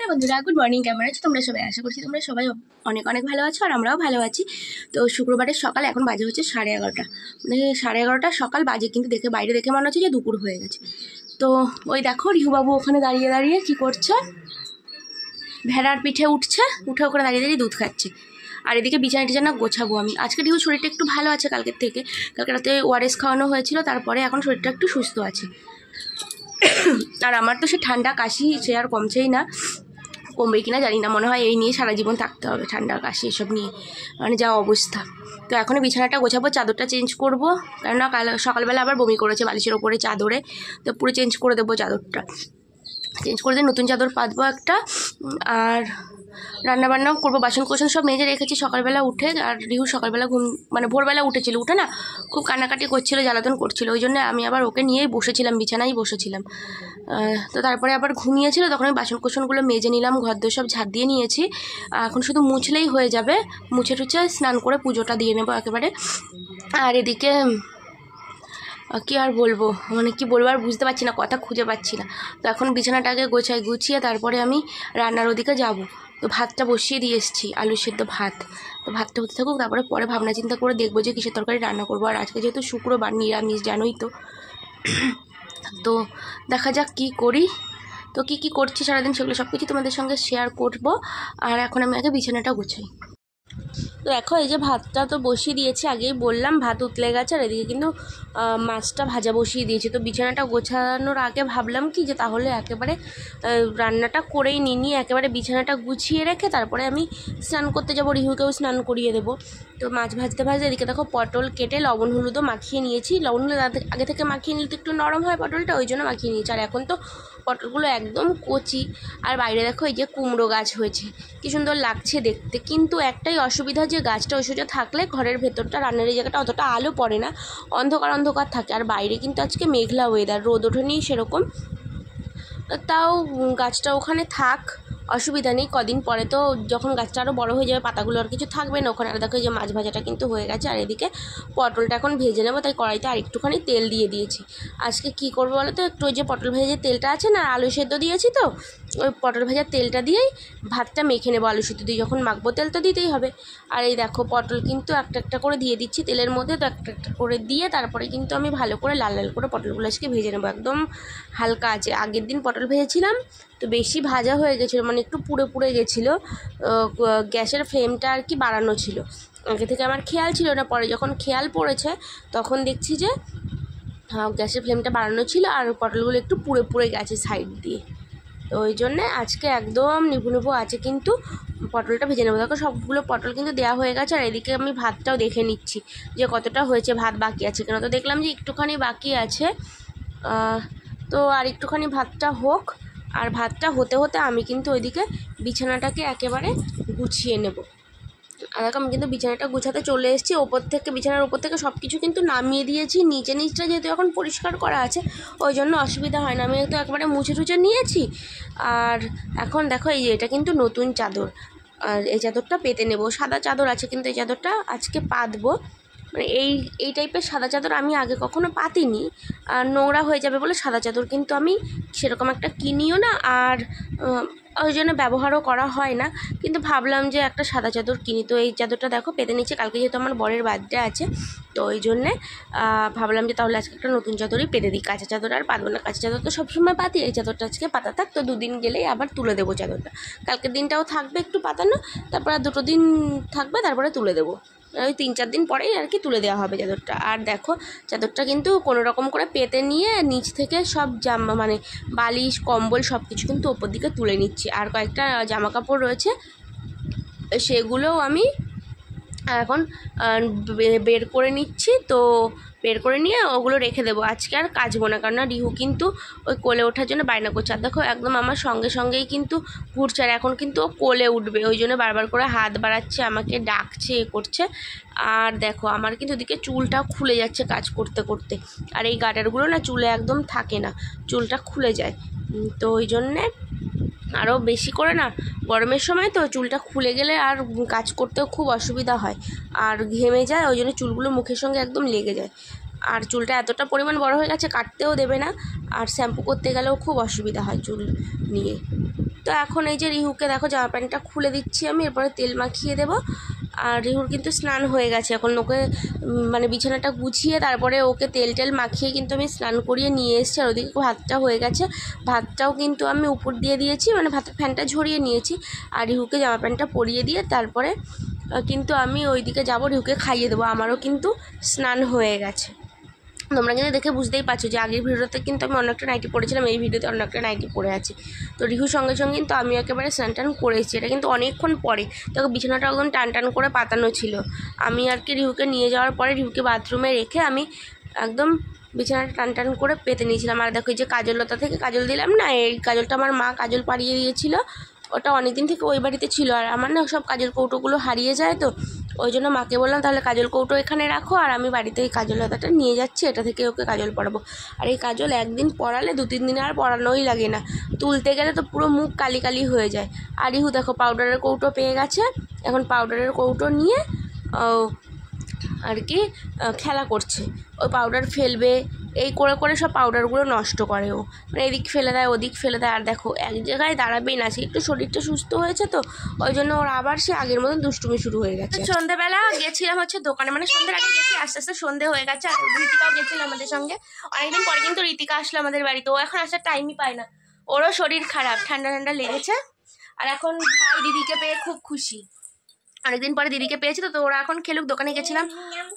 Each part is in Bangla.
বন্ধুরা, গুড মর্নিং। কেমন আছো তোমরা সবাই? আশা করছি তোমরা সবাই অনেক অনেক ভালো আছো, আর আমরাও ভালো আছি। তো শুক্রবারের সকাল, এখন বাজে হচ্ছে 11:30, মানে 11:30 সকাল বাজে, কিন্তু বাইরে দেখে মনে হচ্ছে যে দুপুর হয়ে গেছে। তো ওই দেখো রিহুবাবু ওখানে দাঁড়িয়ে দাঁড়িয়ে কি করছে, ভেড়ার পিঠে উঠে ওখানে দাঁড়িয়ে দাঁড়িয়ে দুধ খাচ্ছে। আর এদিকে বিছানা টিছানা গোছাবো আমি। আজকে রিহু শরীরটা একটু ভালো আছে কালকের থেকে, কালকে রাতে ওআরএস খাওয়ানো হয়েছিল, তারপরে এখন শরীরটা একটু সুস্থ আছে। আর আমার তো সে ঠান্ডা কাশি, সে আর কমছেই না, কমবে কিনা জানি না, মনে হয় এই নিয়ে সারা জীবন থাকতে হবে, ঠান্ডা কাশি এসব নিয়ে, মানে যা অবস্থা। তো এখনও বিছানাটা গোছাবো, চাদরটা চেঞ্জ করবো, কেননা সকালবেলা আবার বমি করেছে বালিশের ওপরে চাদরে, তো পুরো চেঞ্জ করে দেবো চাদরটা, চেঞ্জ করে দিয়ে নতুন চাদর পাতবো একটা। আর রান্নাবান্নাও করবো, বাসন কোসন সব মেজে রেখেছি সকালবেলা উঠে। আর রিহু সকালবেলা মানে ভোরবেলা উঠে না খুব কান্নাকাটি করছিল, জ্বালাতন করছিল, ওই জন্য আমি আবার ওকে নিয়েই বসেছিলাম, বিছানায় বসেছিলাম। তো তারপরে আবার ঘুমিয়েছিল, তখন আমি বাসন কোসনগুলো মেজে নিলাম, ঘরদোর সব ঝাড় দিয়ে নিয়েছি। এখন শুধু মুছলেই হয়ে যাবে, মুছে টুছে স্নান করে পুজোটা দিয়ে নেবো একেবারে। আর এদিকে কী আর বলবো, মানে কি বলবো আর বুঝতে পারছি না, কথা খুঁজে পাচ্ছি না। তো এখন বিছানাটাকে গুছিয়ে তারপরে আমি রান্নার ওদিকে যাব। তো ভাতটা বসিয়ে দিয়ে এসেছি, আলু সেদ্ধ ভাত। তো ভাতটা হতে থাকুক, তারপরে পরে ভাবনা চিন্তা করে দেখবো যে কিসের তরকারি রান্না করবো। আর আজকে যেহেতু শুক্রবার, নিরামিষ জানোই তো। তো দেখা যাক কী করি। তো কী করছি সারাদিন সেগুলো সব কিছু তোমাদের সঙ্গে শেয়ার করবো। আর এখন আমি আগে বিছানাটা গুছাই। তো দেখো এই যে ভাতটা তো বসিয়ে দিয়েছি, আগেই বললাম ভাত উতলে গেছে। আর এদিকে কিন্তু মাছটা ভাজা বসিয়ে দিয়েছি। তো বিছানাটা গোছানোর আগে ভাবলাম কি যে তাহলে একেবারে রান্নাটা করেই নিয়ে একেবারে বিছানাটা গুছিয়ে রেখে তারপরে আমি স্নান করতে যাবো, রিহুকেও স্নান করিয়ে দেবো। তো মাছ ভাজতে এদিকে দেখো পটল কেটে লবণ হলুদও মাখিয়ে নিয়েছি। লবণ হলুদ আগে থেকে মাখিয়ে নিলে তো একটু নরম হয় পটলটা, ওই জন্য মাখিয়ে নিয়েছি। আর এখন তো পটলগুলো একদম কচি। আর বাইরে দেখো এই যে কুমড়ো গাছ হয়েছে, কি সুন্দর লাগছে দেখতে। কিন্তু একটাই অসুবিধা, যে গাছটা ওই সোজা থাকলে ঘরের ভেতরটা, রান্নার এই জায়গাটা অতটা আলো পড়ে না, অন্ধকার অন্ধকার থাকে। আর বাইরে কিন্তু আজকে মেঘলা ওয়েদার, রোদ ওঠেনি সেরকম। তাও গাছটা ওখানে থাক, অসুবিধা নেই। কদিন পরে তো যখন গাছটা আরও বড়ো হয়ে যাবে, পাতাগুলো আর কিছু থাকবে না ওখানে। আর দেখো যে মাছ ভাজাটা কিন্তু হয়ে গেছে। আর এদিকে পটলটা এখন ভেজে নেবো, তাই কড়াইতে আর একটুখানি তেল দিয়ে দিয়েছি। আজকে কি করবো বলো তো, একটু ওই যে পটল ভেজে যে তেলটা আছে না, আলু সেদ্ধ দিয়েছি, তো ওই পটল ভাজার তেলটা দিয়েই ভাতটা মেখে নেবো। আলু সেদ্ধ দিয়ে যখন মাখবো তেল তো দিতেই হবে। আর এই দেখো পটল কিন্তু একটা একটা করে দিয়ে দিচ্ছি তেলের মধ্যে। তো একটা একটা করে দিয়ে তারপরে কিন্তু আমি ভালো করে লাল লাল করে পটলগুলো আজকে ভেজে নেবো, একদম হালকা আছে। আগের দিন পটল ভেজেছিলাম তো বেশি ভাজা হয়ে গেছিলো, মানে একটু পুড়ে গেছিলো। গ্যাসের ফ্লেমটা আর কি বাড়ানো ছিল, আগে থেকে আমার খেয়াল ছিল না। পরে যখন খেয়াল পড়েছে তখন দেখছি যে গ্যাসের ফ্লেমটা বাড়ানো ছিল, আর পটলগুলো একটু পুড়ে গেছে সাইড দিয়ে। তো ওই জন্যে আজকে একদম নিভু আছে, কিন্তু পটলটা ভেজে নেবো। দেখো সবগুলো পটল কিন্তু দেওয়া হয়ে গেছে। আর এদিকে আমি ভাতটাও দেখে নিচ্ছি যে কতটা হয়েছে, ভাত বাকি আছে কেন। তো দেখলাম যে একটুখানি বাকি আছে, তো আর একটুখানি ভাতটা হোক। আর ভাতটা হতে হতে আমি কিন্তু ওইদিকে বিছানাটাকে একেবারে গুছিয়ে নেব। আর দেখো আমি কিন্তু বিছানাটা গুছাতে চলে এসেছি। বিছানার ওপর থেকে সব কিছু কিন্তু নামিয়ে দিয়েছি। নিচটা যেহেতু এখন পরিষ্কার করা আছে, ওই জন্য অসুবিধা হয় না। আমি তো একেবারে মুছে টুছে নিয়েছি। আর এখন দেখো এই যে এটা কিন্তু নতুন চাদর, আর এই চাদরটা পেতে নেব। সাদা চাদর আছে, কিন্তু এই চাদরটা আজকে পাতবো। মানে এই টাইপের সাদা চাদর আমি আগে কখনো পাতিনি, আর নোংরা হয়ে যাবে বলে সাদা চাদর কিন্তু আমি সেরকম একটা কিনিও না, আর ওই জন্য ব্যবহারও করা হয় না। কিন্তু ভাবলাম যে একটা সাদা চাদর কিনি। তো এই চাদরটা দেখো পেতে নিচ্ছে, কালকে যেহেতু আমার বরের বার্থডে আছে, তো ওই জন্যে ভাবলাম যে তাহলে আজকে একটা নতুন চাদরই পেতে দিই। কাঁচা চাদর আর পাতবো না, কাঁচা চাদর তো সবসময় পাতি, এই চাদরটা আজকে পাতা থাক। তো দুদিন গেলেই আবার তুলে দেবো চাদরটা, কালকের দিনটাও থাকবে একটু পাতানো, তারপর আর 2 দিন থাকবে, তারপরে তুলে দেবো। ওই 3-4 দিন পরেই আর কি তুলে দেওয়া হবে চাদরটা। আর দেখো চাদরটা কিন্তু কোনো রকম করে পেতে নিয়ে নিচ থেকে সব মানে বালিশ কম্বল সব কিছু কিন্তু ওপর দিকে তুলে নিচ্ছি। আর কয়েকটা জামা কাপড় রয়েছে, সেগুলোও আমি এখন বের করে নিচ্ছি। তো বের করে নিয়ে ওগুলো রেখে দেবো, আজকে আর কাচবো না, কারণ রিহু কিন্তু ওই কোলে ওঠার জন্য বায়না করছে। আর দেখো একদম আমার সঙ্গেই কিন্তু ঘুরছে, আর এখন কিন্তু ও কোলে উঠবে, ওই জন্য বারবার করে হাত বাড়াচ্ছে, আমাকে ডাকছে, করছে। আর দেখো আমার কিন্তু ওদিকে চুলটা খুলে যাচ্ছে কাজ করতে করতে। আর এই গার্ডারগুলো না চুলে একদম থাকে না, চুলটা খুলে যায়। তো ওই জন্যে আরও বেশি করে না, গরমের সময় তো চুলটা খুলে গেলে আর কাজ করতেও খুব অসুবিধা হয়, আর ঘেমে যায়, ওই জন্য চুলগুলো মুখের সঙ্গে একদম লেগে যায়। আর চুলটা এতটা পরিমাণ বড় হয়ে গেছে, কাটতেও দেবে না, আর শ্যাম্পু করতে গেলেও খুব অসুবিধা হয় চুল নিয়ে। তো তো এখন এই যে রিহুকে দেখো জামা প্যান্টটা খুলে দিচ্ছি আমি, এরপরে তেল মাখিয়ে দেবো। আর রিহুর কিন্তু স্নান হয়ে গেছে, এখন ওকে মানে বিছানাটা গুছিয়ে তারপরে ওকে তেল টেল মাখিয়ে কিন্তু আমি স্নান করিয়ে নিয়ে এসেছি। আর ওদিকে ভাতটা হয়ে গেছে, ভাতটাও কিন্তু আমি উপর দিয়ে দিয়েছি, মানে ভাতের ফ্যানটা ঝরিয়ে নিয়েছি। আর রিহুকে জামা প্যান্টটা পরিয়ে দিয়ে তারপরে কিন্তু আমি ওইদিকে যাবো, রিহুকে খাইয়ে দেবো। আমারও কিন্তু স্নান হয়ে গেছে। তোমরা কিন্তু দেখে বুঝতেই পারছো যে আগের ভিডিওতে কিন্তু আমি অনেকটা নাইটি পরেছিলাম, এই ভিডিওতে অনেকটা নাইটি পরে আছি। তো রিহুর সঙ্গে সঙ্গে কিন্তু আমি একেবারে স্নান টান করেছি, এটা কিন্তু অনেকক্ষণ পরে। তো বিছানাটা একদম টান টান করে পাতানো ছিল। আমি আর কি রিহুকে নিয়ে যাওয়ার পরে রিহুকে বাথরুমে রেখে আমি একদম বিছানাটা টান টান করে পেতে নিয়েছিলাম। আর দেখো যে কাজললতা থেকে কাজল দিলাম না, এই কাজলটা আমার মা কাজল পাড়িয়ে দিয়েছিল, ওটা অনেক দিন থেকে ওই বাড়িতে ছিল। আর আমার না সব কাজল কৌটোগুলো হারিয়ে যায়, তো ওই জন্য মাকে বললাম তাহলে কাজল কৌটো এখানে রাখো, আর আমি বাড়িতে এই কাজল লতাটা নিয়ে যাচ্ছি, এটা থেকে ওকে কাজল পরাবো। আর এই কাজল একদিন পরালে 2-3 দিনে আর পরানোই লাগে না, তুলতে গেলে তো পুরো মুখ কালি কালি হয়ে যায়। আর রিহু দেখো পাউডারের কৌটো পেয়ে গেছে, এখন পাউডারের কৌটো নিয়ে আর কি খেলা করছে। ওই পাউডার ফেলবে, এই করে করে সব পাউডারগুলো নষ্ট করে ও, মানে এদিক ফেলে দেয় ওদিক ফেলে দেয়। আর দেখো এক জায়গায় দাঁড়াবেই না, সে একটু শরীরটা সুস্থ হয়েছে তো ওই জন্য ওর আবার সে আগের মতন দুষ্টুমি শুরু হয়ে গেছে। সন্ধ্যেবেলা গেছিলাম হচ্ছে দোকানে, মানে সন্ধ্যের আগে গেছি, আস্তে আস্তে সন্ধ্যে হয়ে গেছে। আর ঋতিকাও গেছিল আমাদের সঙ্গে, অনেকদিন পরে কিন্তু ঋতিকা আসলো আমাদের বাড়িতে। ও এখন আসার টাইমই পায় না, ওরও শরীর খারাপ, ঠান্ডা ঠান্ডা লেগেছে। আর এখন ভাই দিদিকে পেয়ে খুব খুশি, অনেকদিন পরে দিদিকে পেয়েছি। তো ওরা এখন খেলুক, দোকানে গেছিলাম।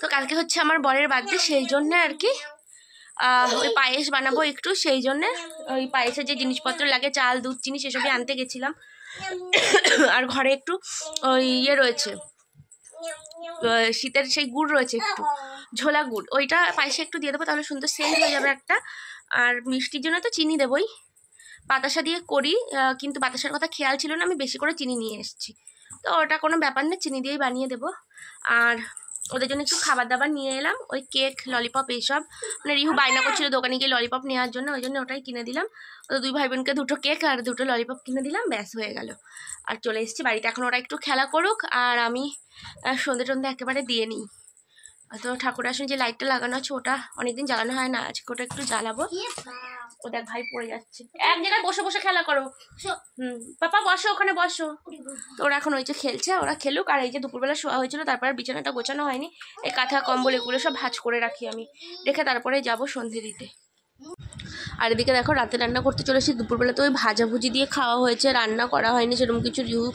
তো কালকে হচ্ছে আমার বরের বার্থডে, সেই জন্যে আর কি ওই পায়েস বানাবো একটু, সেই জন্যে ওই পায়েসের যে জিনিসপত্র লাগে চাল দুধ চিনি সেসবই আনতে গেছিলাম। আর ঘরে একটু ওই ইয়ে রয়েছে, শীতের সেই গুড় রয়েছে, একটু ঝোলা গুড়, ওইটা পায়েসে একটু দিয়ে দেবো, তাহলে সুন্দর সেন্ট হয়ে যাবে একটা। আর মিষ্টির জন্য তো চিনি দেবই, বাতাসা দিয়ে করি, কিন্তু বাতাসার কথা খেয়াল ছিল না, আমি বেশি করে চিনি নিয়ে এসেছি। তো ওটা কোনো ব্যাপার না, চিনি দিয়েই বানিয়ে দেবো। আর ওদের জন্য একটু খাবার দাবার নিয়ে এলাম, ওই কেক ললিপপ এইসব, মানে রিহু বায়না করছিল দোকানে গিয়ে ললিপপ নেওয়ার জন্য, ওই জন্য ওটাই কিনে দিলাম। ওদের 2 ভাই বোনকে 2টো কেক আর 2টো ললিপপ কিনে দিলাম, ব্যাস হয়ে গেল। আর চলে এসেছি বাড়িতে, এখন ওরা একটু খেলা করুক আর আমি সন্ধে টন্ধে একেবারে দিয়ে নিই। তো ঠাকুর আসলে যে লাইটটা লাগানো আছে ওটা অনেকদিন জ্বালানো হয় না, আজকে ওটা একটু জ্বালাবো। ও দেখ ভাই পড়ে যাচ্ছে, এক জায়গায় বসে বসে খেলা করো। পাপা বসো, ওখানে বসো। তো ওরা এখন ওই যে খেলছে, ওরা খেলুক। আর এই যে দুপুরবেলা শোয়া হয়েছিল, তারপরে বিছানাটা গোছানো হয়নি, এই কাঁথা কম্বল এগুলো সব ভাঁজ করে রাখি আমি, রেখে তারপরে যাবো সন্ধে দিতে। আর এদিকে দেখো রাতে রান্না করতে চলেছি, দুপুরবেলা তো ওই ভাজাভুজি দিয়ে খাওয়া হয়েছে, রান্না করা হয়নি সেরকম কিছু। রিহু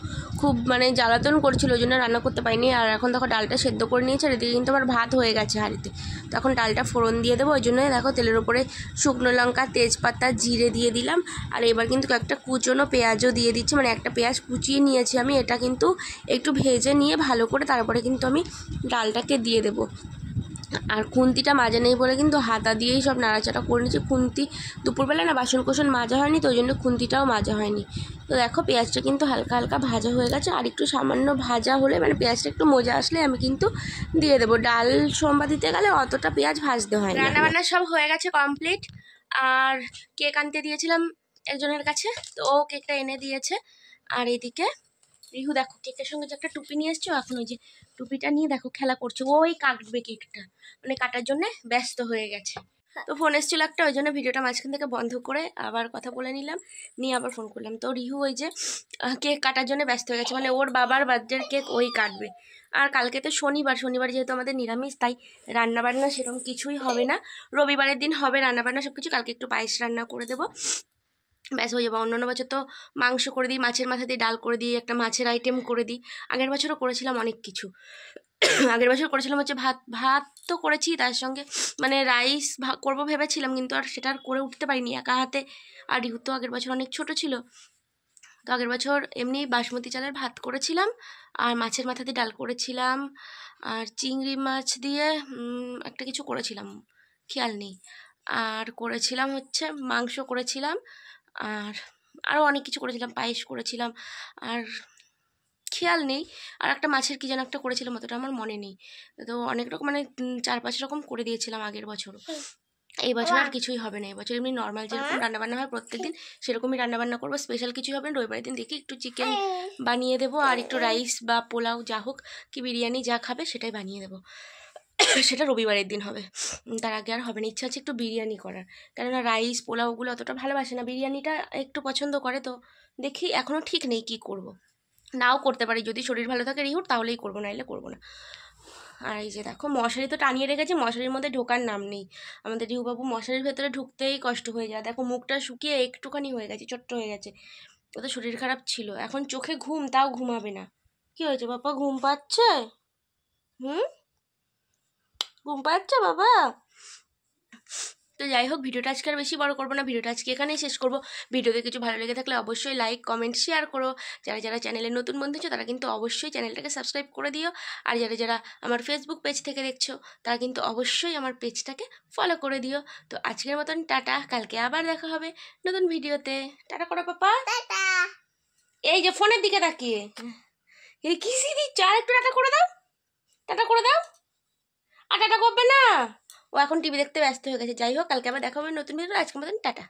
খুব মানে জ্বালাতন করছিল, ওই জন্য রান্না করতে পারিনি। আর এখন দেখো ডালটা সেদ্ধ করে নিয়েছে, আর এদিকে কিন্তু আমার ভাত হয়ে গেছে হাঁড়িতে। তো এখন ডালটা ফোড়ন দিয়ে দেবো, ওই জন্য দেখো তেলের ওপরে শুকনো লঙ্কা তেজপাতা জিরে দিয়ে দিলাম। আর এবার কিন্তু একটা কুচনো পেঁয়াজও দিয়ে দিচ্ছি, মানে একটা পেঁয়াজ কুচিয়ে নিয়েছি আমি, এটা কিন্তু একটু ভেজে নিয়ে ভালো করে তারপরে কিন্তু আমি ডালটাকে দিয়ে দেবো। আর খুন্তিটা মাজা নেই বলে কিন্তু হাতা দিয়েই সব নাড়াচাড়া করে নিচ্ছি। খুন্তি দুপুরবেলা না বাসন কোসন মাজা হয়নি, তো ওই জন্য খুন্তিটাও মাজা হয়নি। তো দেখো পেঁয়াজটা কিন্তু হালকা হালকা ভাজা হয়ে গেছে, আর একটু সামান্য ভাজা হলে মানে পেঁয়াজটা একটু মজা আসলে আমি কিন্তু দিয়ে দেবো। ডাল সোমবার দিতে গেলে অতটা পেঁয়াজ ভাজতে হয় না। রান্নাবান্না সব হয়ে গেছে কমপ্লিট। আর কেক আনতে দিয়েছিলাম একজনের কাছে, তো ও কেকটা এনে দিয়েছে। আর এদিকে রিহু দেখো কেকের সঙ্গে যে একটা টুপি নিয়ে এসছো, এখন ওই যে টুপিটা নিয়ে দেখো খেলা করছে, ওই কাটবে কেকটা, মানে কাটার জন্য ব্যস্ত হয়ে গেছে। তো ফোন এসেছিল একটা, ওই জন্য ভিডিওটা মাঝখান থেকে বন্ধ করে আবার কথা বলে নিলাম, নিয়ে আবার ফোন করলাম। তো রিহু ওই যে কেক কাটার জন্য ব্যস্ত হয়ে গেছে, মানে ওর বাবার বার্থডের কেক ওই কাটবে। আর কালকে তো শনিবার যেহেতু আমাদের নিরামিষ, তাই রান্নাবান্না সেরকম কিছুই হবে না। রবিবারের দিন হবে রান্নাবান্না সব কিছু, কালকে একটু পায়েস রান্না করে দেবো, ব্যাস হয়ে যাবে। অন্যান্য বছর তো মাংস করে দিই, মাছের মাথা দিয়ে ডাল করে দিই, একটা মাছের আইটেম করে দিই। আগের বছরও করেছিলাম অনেক কিছু। আগের বছর করেছিলাম হচ্ছে ভাত তো করেছি, তার সঙ্গে মানে রাইস করবো ভেবেছিলাম, কিন্তু আর সেটা আর করে উঠতে পারিনি একা হাতে। আর রিহু তো আগের বছর অনেক ছোট ছিল, তো আগের বছর এমনি বাসমতি চালের ভাত করেছিলাম, আর মাছের মাথা দিয়ে ডাল করেছিলাম, আর চিংড়ি মাছ দিয়ে একটা কিছু করেছিলাম, খেয়াল নেই। আর করেছিলাম হচ্ছে মাংস করেছিলাম, আর আরও অনেক কিছু করেছিলাম, পায়েস করেছিলাম, আর খেয়াল নেই। আর একটা মাছের কি যেন একটা করেছিলাম, অতটা আমার মনে নেই। তো অনেক রকম মানে 4-5 রকম করে দিয়েছিলাম আগের বছরও। এই বছর আর কিছুই হবে না, এই বছর এমনি নর্মাল যেরকম রান্নাবান্না হয় প্রত্যেকদিন সেরকমই রান্নাবান্না করবো, স্পেশাল কিছুই হবে না। রবিবারের দিন দেখি একটু চিকেন বানিয়ে দেবো, আর একটু রাইস বা পোলাও যা হোক, কি বিরিয়ানি যা খাবে সেটাই বানিয়ে দেবো, সেটা রবিবারের দিন হবে, তার আগে আর হবে না। ইচ্ছা আছে একটু বিরিয়ানি করার, কেননা রাইস পোলাওগুলো অতটা ভালোবাসে না, বিরিয়ানিটা একটু পছন্দ করে, তো দেখি এখনও ঠিক নেই কি করব। নাও করতে পারি, যদি শরীর ভালো থাকে রিহুর তাহলেই করবো, নাইলে করবো না। আর এই যে দেখো মশারি তো টানিয়ে রেখেছে, মশারির মধ্যে ঢোকার নাম নেই। আমাদের রিহুবাবু মশারির ভেতরে ঢুকতেই কষ্ট হয়ে যায়। দেখো মুখটা শুকিয়ে একটুখানি হয়ে গেছে, ছোট্ট হয়ে গেছে। ও তো শরীর খারাপ ছিল, এখন চোখে ঘুম, তাও ঘুমাবে না। কি হয়েছে বাবা, ঘুম পাচ্ছে? হুম, ঘুম পাচ্ছে বাবা? তো যাই হোক, ভিডিওটা আজকে আর বেশি বড় করবো না, ভিডিওটা আজকে এখানেই শেষ করবো। ভিডিওতে কিছু ভালো লেগে থাকলে অবশ্যই লাইক কমেন্ট শেয়ার করো। যারা যারা চ্যানেলে নতুন বন্ধু ছো তারা কিন্তু অবশ্যই চ্যানেলটাকে সাবস্ক্রাইব করে দিও। আর যারা যারা আমার ফেসবুক পেজ থেকে দেখছো তারা কিন্তু অবশ্যই আমার পেজটাকে ফলো করে দিও। তো আজকের মতন টাটা, কালকে আবার দেখা হবে নতুন ভিডিওতে। টাটা করো পাপা। এই যে ফোনের দিকে তাকিয়ে এই কিসি দিচ্ছ, আর একটু টাটা করে দাও, টাটা করে দাও। আর টাটা করবে না, ও এখন টিভি দেখতে ব্যস্ত হয়ে গেছে। যাই হোক, কালকে আবার দেখা হবে নতুন ভিডিও। আজকের মতন টাটা।